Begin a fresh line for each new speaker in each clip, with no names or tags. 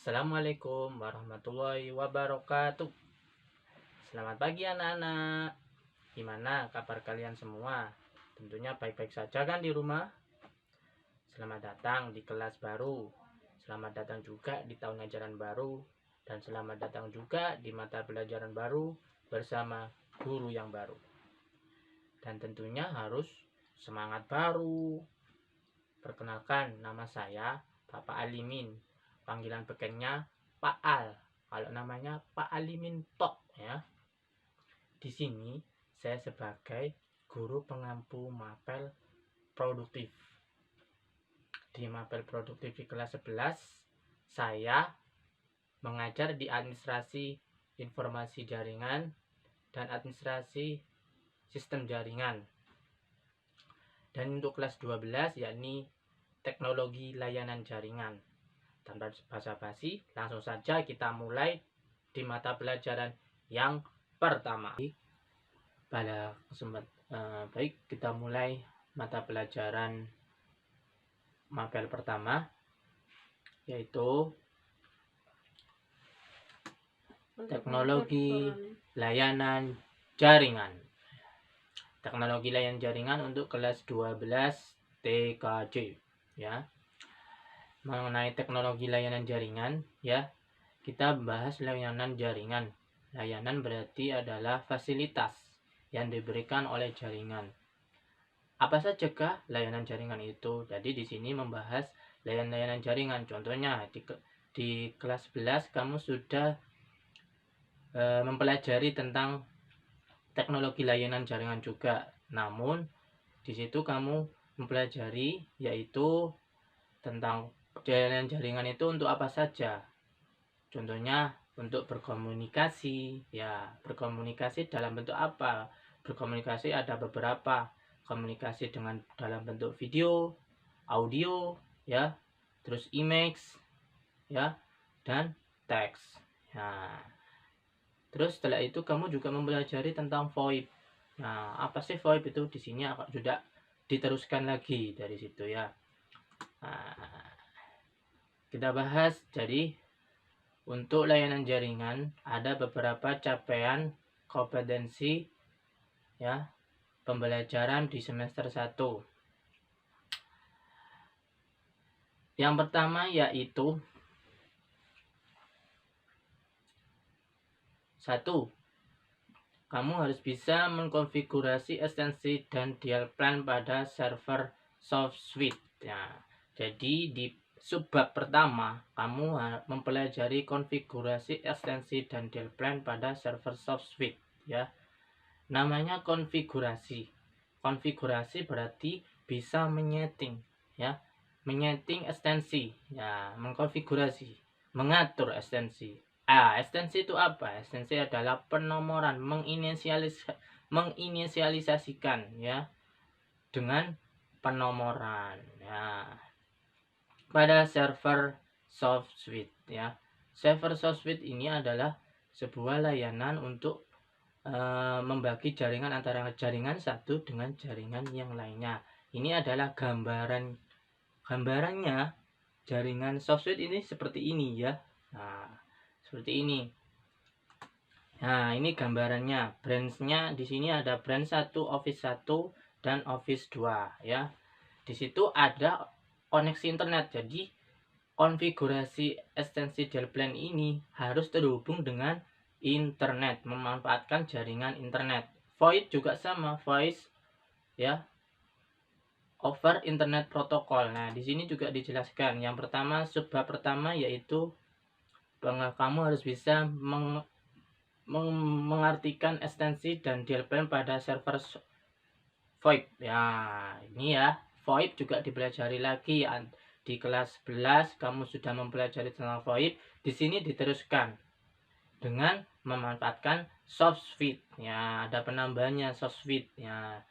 Assalamualaikum warahmatullahi wabarakatuh. Selamat pagi anak-anak. Gimana kabar kalian semua? Tentunya baik-baik saja kan di rumah? Selamat datang di kelas baru. Selamat datang juga di tahun ajaran baru. Dan selamat datang juga di mata pelajaran baru bersama guru yang baru. Dan tentunya harus semangat baru. Perkenalkan, nama saya Bapak Alimin. Panggilan bekennya Pak Al. Kalau namanya Pak Alimin Tok ya. Di sini saya sebagai guru pengampu mapel produktif. Di mapel produktif di kelas 11 saya mengajar di administrasi informasi jaringan dan administrasi sistem jaringan. Dan untuk kelas 12 yakni teknologi layanan jaringan. Tanpa basa-basi, langsung saja kita mulai di mata pelajaran yang pertama. Baik, kita mulai mata pelajaran mapel pertama, yaitu teknologi layanan jaringan. Teknologi layanan jaringan untuk kelas 12 TKJ ya. Mengenai teknologi layanan jaringan ya, kita bahas layanan jaringan. Layanan berarti adalah fasilitas yang diberikan oleh jaringan. Apa sajakah layanan jaringan itu? Jadi di sini membahas layanan jaringan. Contohnya di kelas 11 kamu sudah mempelajari tentang teknologi layanan jaringan juga. Namun di situ kamu mempelajari yaitu tentang layanan jaringan itu untuk apa saja. Contohnya untuk berkomunikasi. Ya, berkomunikasi dalam bentuk apa? Berkomunikasi ada beberapa. Komunikasi dalam bentuk video, audio, ya, terus image, ya, dan teks. Nah, terus setelah itu kamu juga mempelajari tentang VoIP. Nah, apa sih VoIP itu? Di sini sudah diteruskan lagi dari situ ya. Nah, kita bahas. Jadi untuk layanan jaringan ada beberapa capaian kompetensi ya pembelajaran di semester 1. Yang pertama yaitu 1. Kamu harus bisa mengkonfigurasi ekstensi dan dial plan pada server SoftSuite. Ya, jadi di subbab pertama kamu mempelajari konfigurasi ekstensi dan dial plan pada server SoftSuite ya. Namanya konfigurasi. Konfigurasi berarti bisa menyeting ya. Menyeting ekstensi ya, mengkonfigurasi, mengatur ekstensi. Ekstensi itu apa? Ekstensi adalah penomoran, menginisialisasikan ya dengan penomoran ya pada server SoftSuite ya. Server SoftSuite ini adalah sebuah layanan untuk membagi jaringan antara jaringan satu dengan jaringan yang lainnya. Ini adalah gambarannya jaringan SoftSuite ini seperti ini ya. Nah, seperti ini. Nah, ini gambarannya. Branch-nya di sini ada branch 1, Office 1 dan Office 2 ya. Di situ ada koneksi internet. Jadi konfigurasi ekstensi dial plan ini harus terhubung dengan internet, memanfaatkan jaringan internet. VoIP juga sama, voice ya, over internet protocol. Nah, di sini juga dijelaskan. Yang pertama, subbab pertama yaitu kamu harus bisa mengartikan ekstensi dan dial plan pada server VoIP. Ya, ini ya, VoIP juga dipelajari lagi di kelas 11 kamu sudah mempelajari tentang VoIP. Di sini diteruskan dengan memanfaatkan SoftSuite. Ya, ada penambahannya SoftSuite. Ya,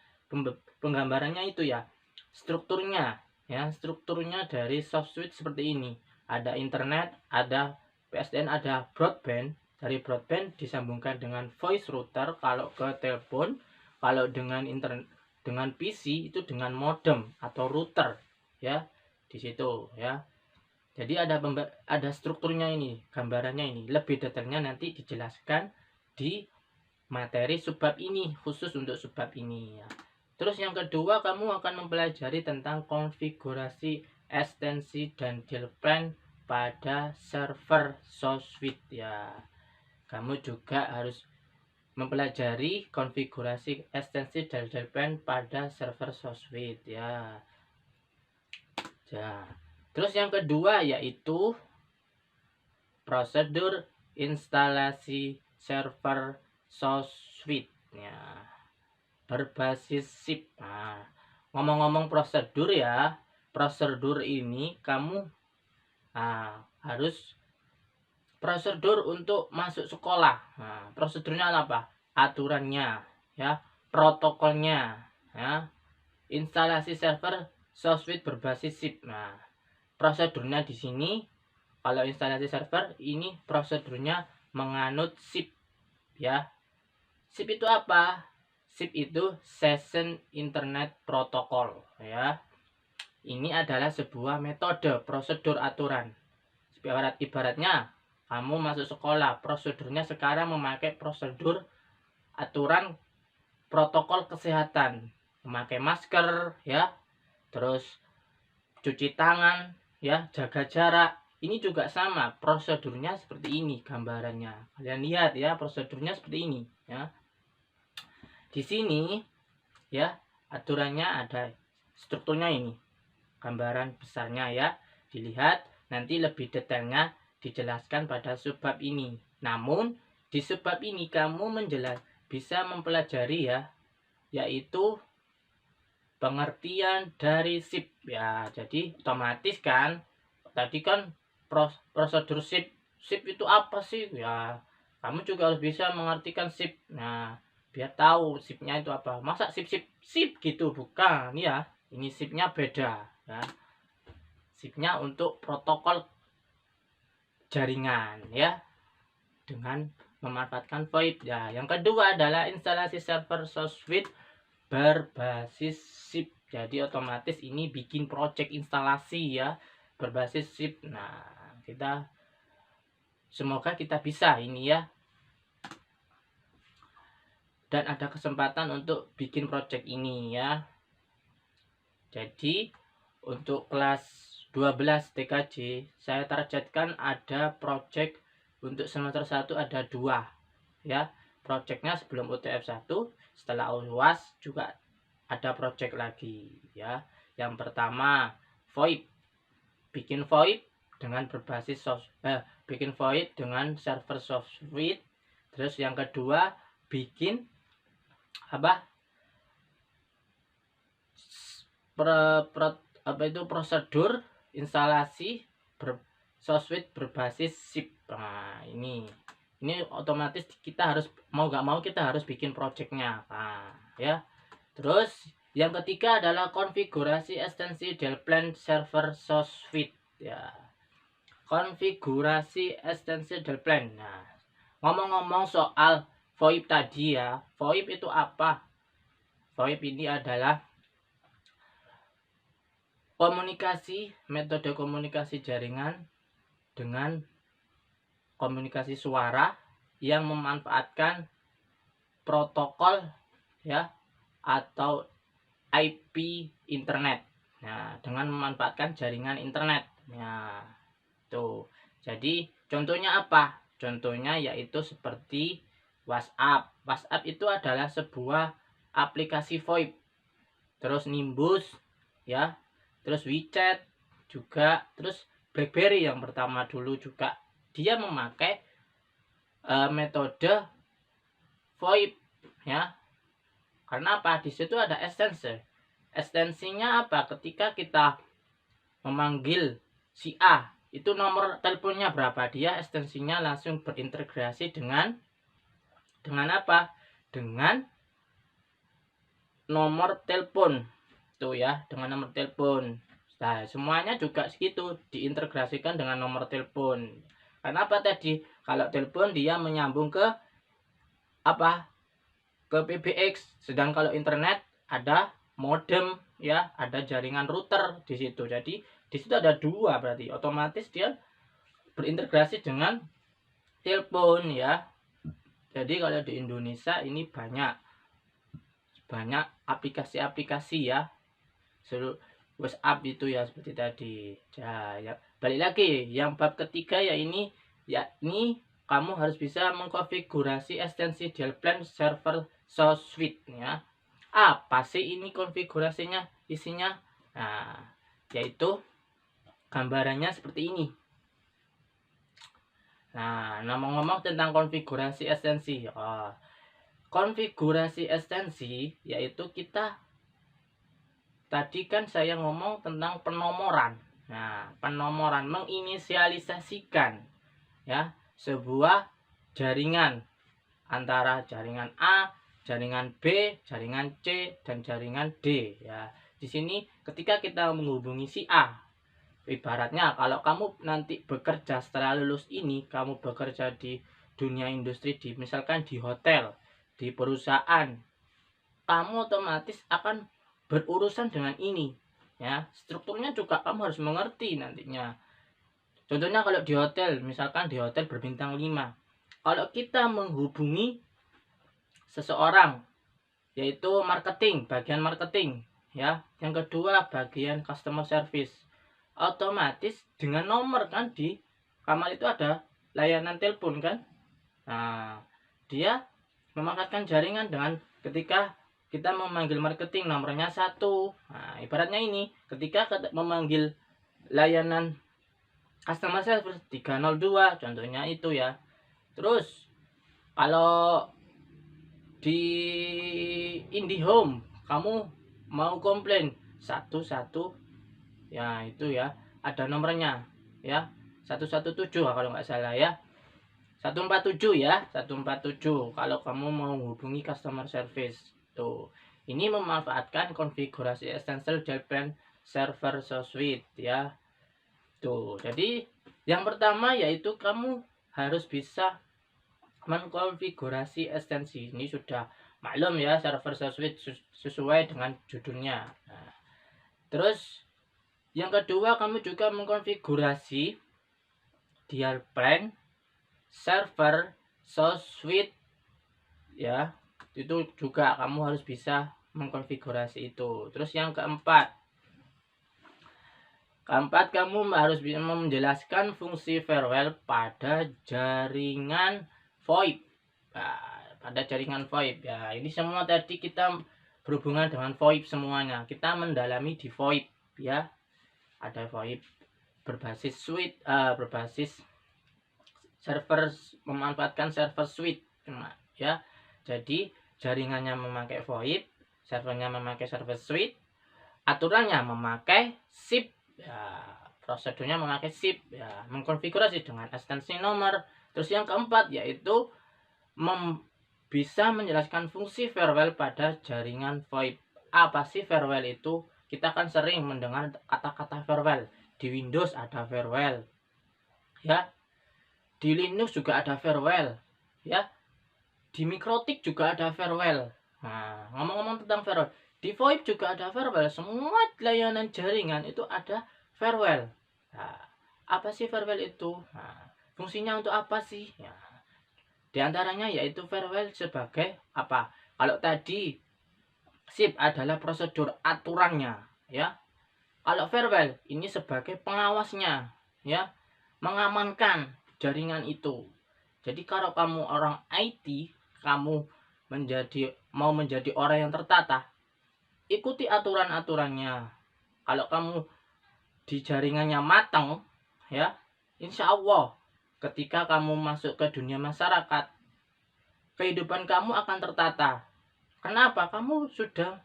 penggambarannya itu ya. Strukturnya dari SoftSuite seperti ini. Ada internet, ada PSTN, ada broadband. Dari broadband disambungkan dengan voice router kalau ke telepon, kalau dengan internet dengan PC itu dengan modem atau router ya. Di situ ya. Jadi ada strukturnya ini, gambarannya ini. Lebih detailnya nanti dijelaskan di materi subbab ini, khusus untuk subbab ini ya. Terus yang kedua, kamu akan mempelajari tentang konfigurasi ekstensi dan deal plan pada server SourceSuite ya. Kamu juga harus mempelajari konfigurasi ekstensi dan deal plan pada server SourceSuite ya. Ya. Terus yang kedua yaitu prosedur instalasi server SourceSuite ya, berbasis SIP. Nah, ngomong-ngomong prosedur ya, prosedur ini kamu harus prosedur untuk masuk sekolah. Nah, prosedurnya apa? Aturannya ya, protokolnya ya. Instalasi server SourceSuite berbasis SIP. Nah, prosedurnya di sini kalau instalasi server ini prosedurnya menganut SIP ya. SIP itu apa? SIP itu Session Internet Protocol ya. Ini adalah sebuah metode prosedur aturan. Ibaratnya kamu masuk sekolah, prosedurnya sekarang memakai prosedur aturan protokol kesehatan, memakai masker ya, terus cuci tangan ya, jaga jarak. Ini juga sama, prosedurnya seperti ini gambarannya. Kalian lihat ya, prosedurnya seperti ini ya. Di sini ya, aturannya ada strukturnya ini. Gambaran besarnya ya. Dilihat nanti lebih detailnya dijelaskan pada subbab ini. Namun di subbab ini kamu bisa mempelajari ya, yaitu pengertian dari SIP ya. Jadi otomatis kan tadi kan prosedur SIP itu apa sih ya, kamu juga harus bisa mengartikan SIP. Nah, biar tahu SIP-nya itu apa. Masa SIP gitu, bukan ya, ini SIP-nya beda ya. SIP-nya untuk protokol jaringan ya, dengan memanfaatkan VoIP ya. Yang kedua adalah instalasi server SourceSuite berbasis SIP. Jadi otomatis ini bikin project instalasi ya, berbasis SIP. Nah, semoga kita bisa ini ya, dan ada kesempatan untuk bikin project ini ya. Jadi untuk kelas 12 TKJ saya targetkan ada project untuk semester 1 ada 2 ya. Projectnya sebelum UTF 1, setelah UAS juga ada project lagi ya. Yang pertama VoIP, bikin VoIP dengan berbasis bikin VoIP dengan server SourceSuite. Terus yang kedua bikin apa, prosedur instalasi SourceSuite berbasis SIP. Nah, ini otomatis kita harus mau gak mau kita harus bikin projectnya. Nah, ya. Terus yang ketiga adalah konfigurasi ekstensi deal plan server SourceSuite ya. Konfigurasi ekstensi deal plan. Nah, ngomong-ngomong soal VoIP tadi ya, VoIP itu apa? VoIP ini adalah komunikasi, metode komunikasi jaringan dengan komunikasi suara yang memanfaatkan protokol ya, atau IP internet. Nah, dengan memanfaatkan jaringan internet. Nah, tuh. Jadi contohnya apa? Contohnya yaitu seperti WhatsApp. WhatsApp itu adalah sebuah aplikasi VoIP. Terus Nimbus ya. Terus WeChat juga. Terus BlackBerry yang pertama dulu juga dia memakai metode VoIP ya. Karena apa? Di situ ada ekstensi. Ekstensinya apa? Ketika kita memanggil si A, itu nomor teleponnya berapa, dia ekstensinya langsung berintegrasi dengan apa? Dengan nomor telepon. Tuh ya, dengan nomor telepon. Nah, semuanya juga segitu, diintegrasikan dengan nomor telepon. Kenapa tadi? Kalau telepon dia menyambung ke apa? Ke PBX. Sedang kalau internet ada modem ya, ada jaringan router di situ. Jadi Di situ ada dua, berarti otomatis dia berintegrasi dengan telepon ya. Jadi kalau di Indonesia ini banyak aplikasi-aplikasi ya. Seluruh WhatsApp itu ya seperti tadi. Ya, balik lagi yang bab ketiga ya ini kamu harus bisa mengkonfigurasi ekstensi Dial Plan Server Source Suite ya. Apa sih ini konfigurasinya, isinya? Nah, yaitu gambarannya seperti ini. Nah, ngomong-ngomong tentang konfigurasi ekstensi. Konfigurasi ekstensi yaitu kita tadi kan saya ngomong tentang penomoran. Nah, penomoran menginisialisasikan ya sebuah jaringan antara jaringan A, jaringan B, jaringan C, dan jaringan D ya. Di sini ketika kita menghubungi si A, ibaratnya kalau kamu nanti bekerja setelah lulus ini, kamu bekerja di dunia industri, misalkan di hotel, di perusahaan, kamu otomatis akan berurusan dengan ini ya. Strukturnya juga kamu harus mengerti nantinya. Contohnya kalau di hotel, misalkan di hotel berbintang 5, kalau kita menghubungi seseorang, yaitu marketing, bagian marketing ya, yang kedua bagian customer service, otomatis dengan nomor kan di kamar itu ada layanan telepon kan. Nah, dia memanfaatkan jaringan dengan ketika kita memanggil marketing nomornya 1. Nah, ibaratnya ini ketika memanggil layanan customer service 302 contohnya itu ya. Terus kalau di IndiHome kamu mau komplain 11 ya, itu ya ada nomornya ya, 117 kalau nggak salah ya, 147 ya, 147 kalau kamu mau hubungi customer service tuh. Ini memanfaatkan konfigurasi Essential Dial Plan Server Suite ya tuh. Jadi yang pertama yaitu kamu harus bisa mengkonfigurasi ekstensi. Ini sudah maklum ya, server suite sesuai dengan judulnya. Nah, terus yang kedua, kamu juga mengkonfigurasi Dial Plan Server Suite ya. Itu juga kamu harus bisa mengkonfigurasi itu. Terus yang keempat, kamu harus bisa menjelaskan fungsi farewell pada jaringan VoIP. Nah, pada jaringan VoIP ya. Ini semua tadi kita berhubungan dengan VoIP semuanya. Kita mendalami di VoIP ya. Ada VoIP berbasis suite, berbasis server, memanfaatkan server suite ya. Jadi jaringannya memakai VoIP, servernya memakai server suite, aturannya memakai SIP ya, prosedurnya memakai SIP ya, mengkonfigurasi dengan ekstensi nomor. Terus yang keempat yaitu bisa menjelaskan fungsi farewell pada jaringan VoIP. Apa sih farewell itu? Kita kan sering mendengar kata-kata farewell. Di Windows ada farewell ya, di Linux juga ada farewell ya, di Mikrotik juga ada farewell. Nah, ngomong-ngomong tentang farewell, di VoIP juga ada farewell. Semua layanan jaringan itu ada farewell. Nah, apa sih farewell itu? Nah, fungsinya untuk apa sih? Ya, di antaranya yaitu farewell sebagai apa? Kalau tadi SIP adalah prosedur aturannya ya. Kalau farewell ini sebagai pengawasnya ya, mengamankan jaringan itu. Jadi kalau kamu orang IT, kamu mau menjadi orang yang tertata, ikuti aturan-aturannya. Kalau kamu di jaringannya matang ya, insya Allah ketika kamu masuk ke dunia masyarakat, kehidupan kamu akan tertata. Kenapa? Kamu sudah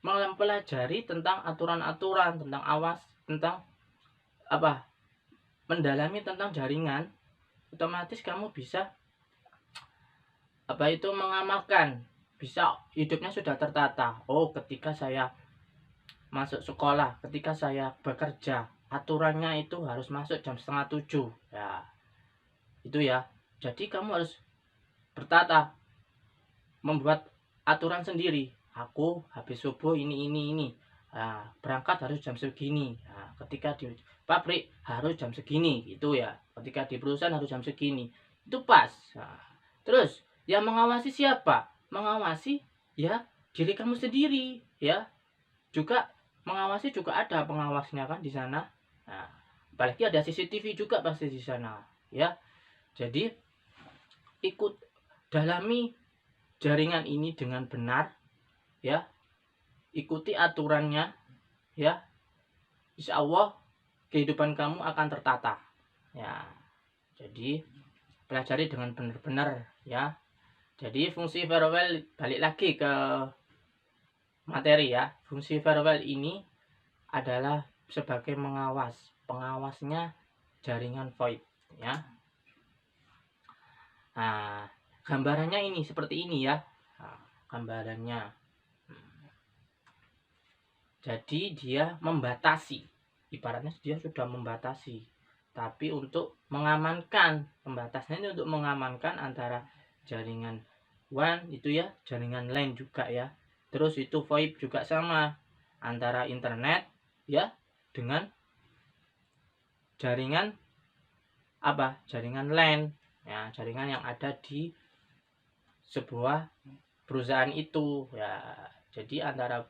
mempelajari tentang aturan-aturan, tentang tentang apa? Mendalami tentang jaringan, otomatis kamu bisa mengamalkan, bisa hidupnya sudah tertata. Oh, ketika saya masuk sekolah, ketika saya bekerja, aturannya itu harus masuk jam 6:30 ya. Itu ya. Jadi kamu harus bertata, membuat aturan sendiri. Aku habis subuh ini. Nah, berangkat harus jam segini. Nah, ketika di pabrik harus jam segini gitu ya. Ketika di perusahaan harus jam segini. Itu pas. Nah, terus yang mengawasi siapa? Mengawasi ya diri kamu sendiri ya. Juga mengawasi juga ada pengawasnya kan di sana. Nah, apalagi ada CCTV juga pasti di sana ya. Jadi ikut dalami jaringan ini dengan benar ya. Ikuti aturannya ya. Insya Allah kehidupan kamu akan tertata ya. Jadi pelajari dengan benar-benar ya. Jadi fungsi farewell, balik lagi ke materi ya. Fungsi farewell ini adalah sebagai pengawasnya jaringan VoIP ya. Nah, gambarannya ini seperti ini ya. Nah, gambarannya. Jadi dia membatasi, ibaratnya dia sudah membatasi. Tapi untuk mengamankan, pembatasnya ini untuk mengamankan antara jaringan WAN itu ya, jaringan LAN juga ya. Terus itu VoIP juga sama, antara internet ya dengan jaringan apa? Jaringan LAN. Ya, jaringan yang ada di sebuah perusahaan itu ya. Jadi antara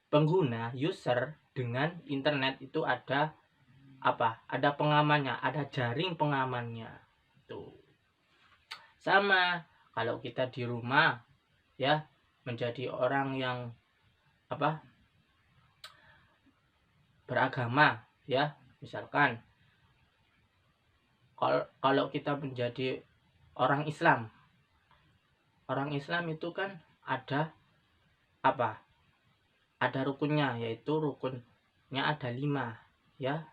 pengguna user dengan internet itu ada apa? Ada pengamannya, ada jaring pengamannya. Tuh. Sama kalau kita di rumah ya menjadi orang yang apa? Beragama ya. Misalkan kalau kita menjadi orang Islam. Orang Islam itu kan ada apa? Ada rukunnya, yaitu rukunnya ada 5 ya.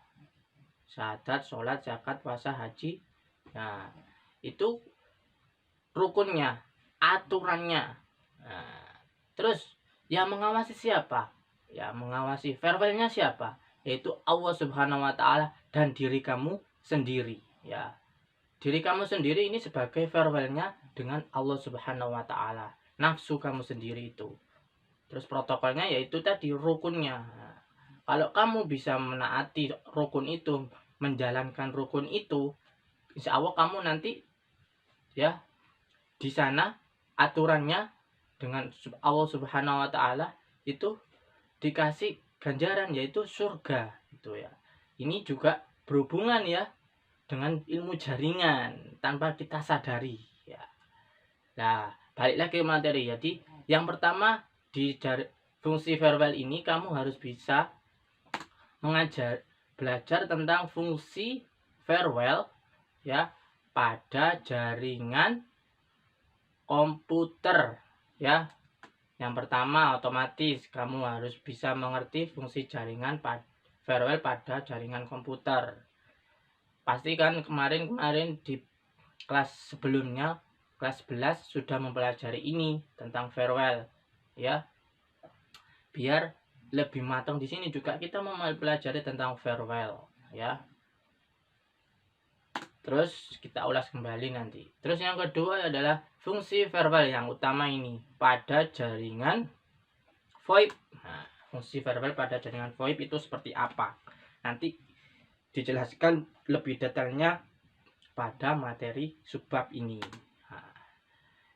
Syahadat, sholat, zakat, puasa, haji. Nah, itu rukunnya, aturannya. Nah, terus yang mengawasi siapa? Ya, mengawasi farewellnya siapa? Yaitu Allah Subhanahu wa taala dan diri kamu sendiri ya. Diri kamu sendiri ini sebagai farewellnya dengan Allah Subhanahu wa taala. Nafsu kamu sendiri itu. Terus protokolnya yaitu tadi rukunnya. Nah, kalau kamu bisa menaati rukun itu, menjalankan rukun itu, insya Allah kamu nanti ya di sana aturannya dengan Allah Subhanahu wa taala itu dikasih ganjaran yaitu surga itu ya. Ini juga berhubungan ya dengan ilmu jaringan tanpa kita sadari ya. Nah, balik lagi ke materi. Jadi yang pertama di fungsi farewell ini kamu harus bisa belajar tentang fungsi farewell ya pada jaringan komputer ya. Yang pertama otomatis kamu harus bisa mengerti fungsi jaringan farewell pada jaringan komputer. Pasti kan kemarin di kelas sebelumnya kelas 11 sudah mempelajari ini tentang farewell ya. Biar lebih matang di sini juga kita mempelajari tentang farewell ya. Terus kita ulas kembali nanti. Terus yang kedua adalah fungsi farewell yang utama ini pada jaringan VoIP. Nah, fungsi farewell pada jaringan VoIP itu seperti apa? Nanti dijelaskan lebih detailnya pada materi subbab ini. Nah,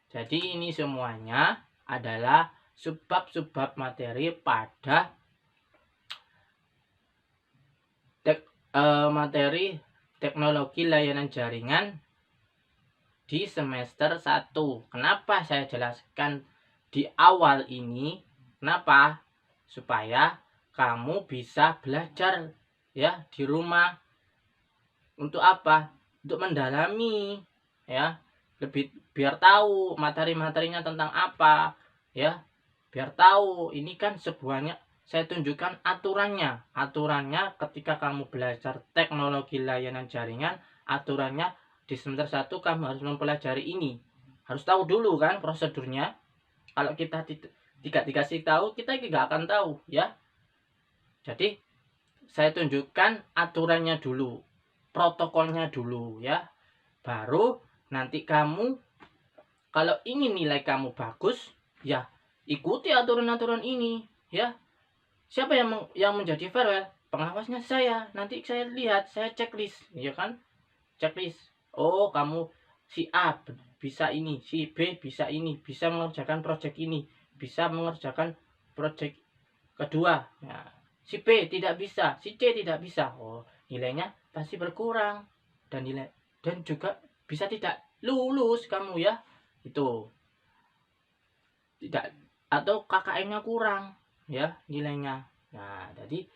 jadi ini semuanya adalah subbab materi pada materi teknologi layanan jaringan di semester 1. Kenapa saya jelaskan di awal ini? Kenapa? Supaya kamu bisa belajar ya di rumah. Untuk apa? Untuk mendalami ya, lebih biar tahu materi-materinya tentang apa ya. Biar tahu ini kan sebuahnya saya tunjukkan aturannya ketika kamu belajar teknologi layanan jaringan, aturannya di semester 1 kamu harus mempelajari ini. Harus tahu dulu kan prosedurnya. Kalau kita tidak dikasih tahu, kita tidak akan tahu ya. Jadi saya tunjukkan aturannya dulu, protokolnya dulu ya. Baru nanti kamu kalau ingin nilai kamu bagus, ya ikuti aturan-aturan ini ya. siapa yang menjadi farewell? Pengawasnya saya. Nanti saya lihat, saya checklist, ya kan? Checklist. Oh, kamu si A bisa ini, si B bisa ini, bisa mengerjakan project ini, bisa mengerjakan project kedua. Nah, si B tidak bisa, si C tidak bisa. Oh, nilainya pasti berkurang dan juga bisa tidak lulus kamu ya. Itu. Tidak, atau KKM-nya kurang ya nilainya. Nah, jadi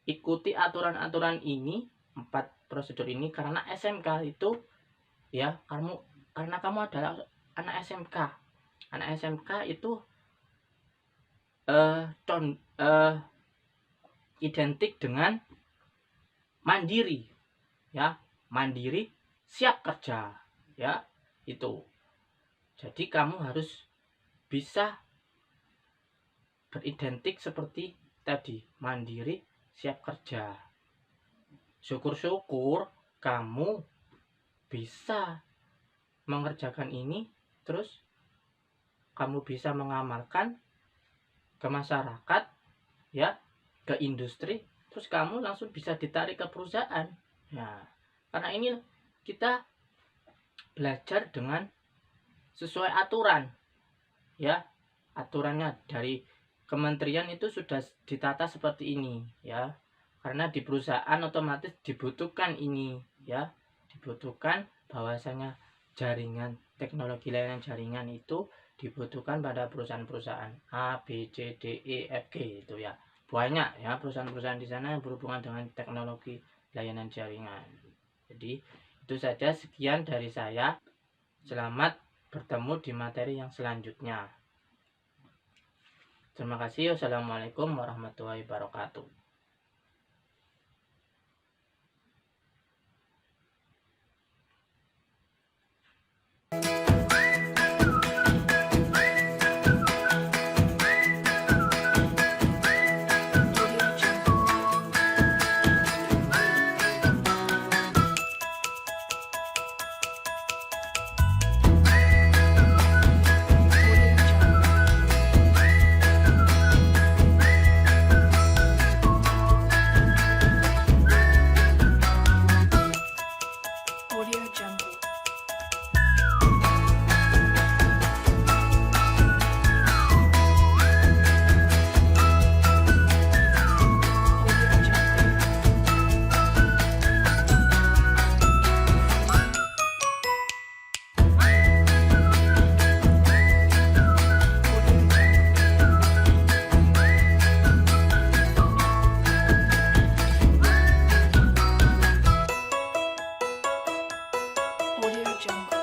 ikuti aturan-aturan ini, 4 prosedur ini karena SMK itu ya, karena kamu adalah anak SMK. Anak SMK itu identik dengan mandiri ya, mandiri siap kerja ya, itu. Jadi kamu harus bisa beridentik seperti tadi, mandiri siap kerja. Syukur-syukur kamu bisa mengerjakan ini, terus kamu bisa mengamalkan ke masyarakat ya, ke industri, terus kamu langsung bisa ditarik ke perusahaan. Nah, karena ini kita belajar dengan sesuai aturan ya, aturannya dari kementerian itu sudah ditata seperti ini ya, karena di perusahaan otomatis dibutuhkan ini ya, dibutuhkan bahwasanya jaringan teknologi layanan jaringan itu dibutuhkan pada perusahaan-perusahaan A, B, C, D, E, F, G itu ya, banyak ya perusahaan-perusahaan di sana yang berhubungan dengan teknologi layanan jaringan. Jadi itu saja, sekian dari saya. Selamat bertemu di materi yang selanjutnya. Terima kasih. Wassalamualaikum warahmatullahi wabarakatuh. Audio Jungle.